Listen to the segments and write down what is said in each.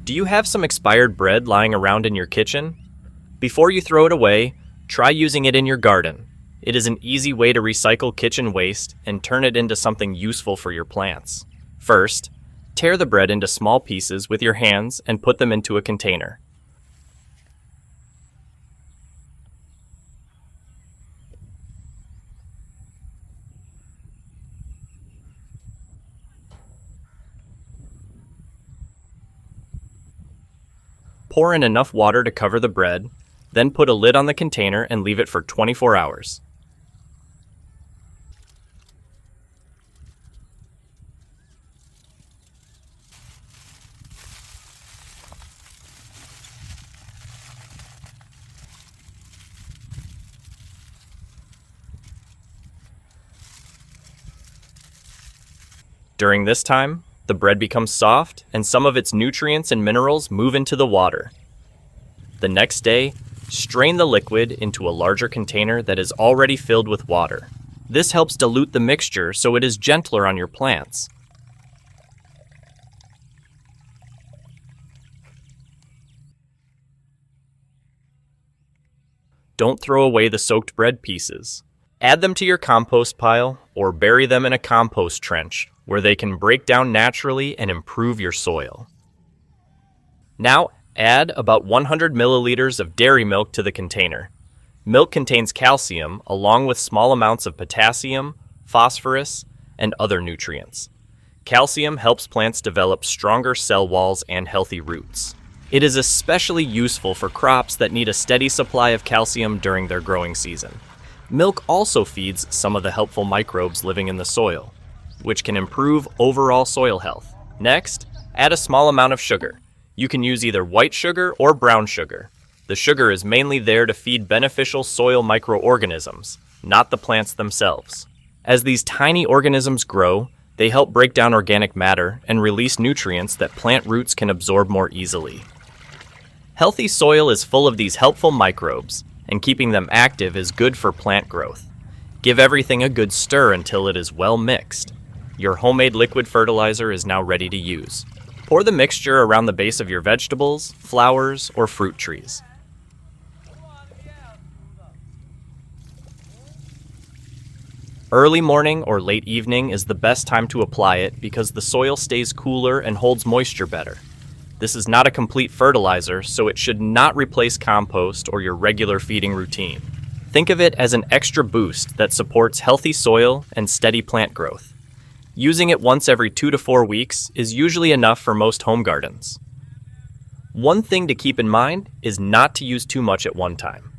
Do you have some expired bread lying around in your kitchen? Before you throw it away, try using it in your garden. It is an easy way to recycle kitchen waste and turn it into something useful for your plants. First, tear the bread into small pieces with your hands and put them into a container. Pour in enough water to cover the bread, then put a lid on the container and leave it for 24 hours. During this time, the bread becomes soft and some of its nutrients and minerals move into the water. The next day, strain the liquid into a larger container that is already filled with water. This helps dilute the mixture so it is gentler on your plants. Don't throw away the soaked bread pieces. Add them to your compost pile or bury them in a compost trench where they can break down naturally and improve your soil. Now, add about 100 milliliters of dairy milk to the container. Milk contains calcium along with small amounts of potassium, phosphorus, and other nutrients. Calcium helps plants develop stronger cell walls and healthy roots. It is especially useful for crops that need a steady supply of calcium during their growing season. Milk also feeds some of the helpful microbes living in the soil, which can improve overall soil health. Next, add a small amount of sugar. You can use either white sugar or brown sugar. The sugar is mainly there to feed beneficial soil microorganisms, not the plants themselves. As these tiny organisms grow, they help break down organic matter and release nutrients that plant roots can absorb more easily. Healthy soil is full of these helpful microbes, and keeping them active is good for plant growth. Give everything a good stir until it is well mixed. Your homemade liquid fertilizer is now ready to use. Pour the mixture around the base of your vegetables, flowers, or fruit trees. Early morning or late evening is the best time to apply it because the soil stays cooler and holds moisture better. This is not a complete fertilizer, so it should not replace compost or your regular feeding routine. Think of it as an extra boost that supports healthy soil and steady plant growth. Using it once every 2 to 4 weeks is usually enough for most home gardens. One thing to keep in mind is not to use too much at one time.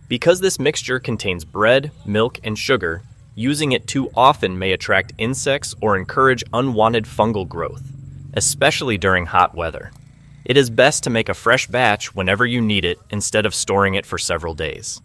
Because this mixture contains bread, milk, and sugar, using it too often may attract insects or encourage unwanted fungal growth, especially during hot weather. It is best to make a fresh batch whenever you need it instead of storing it for several days.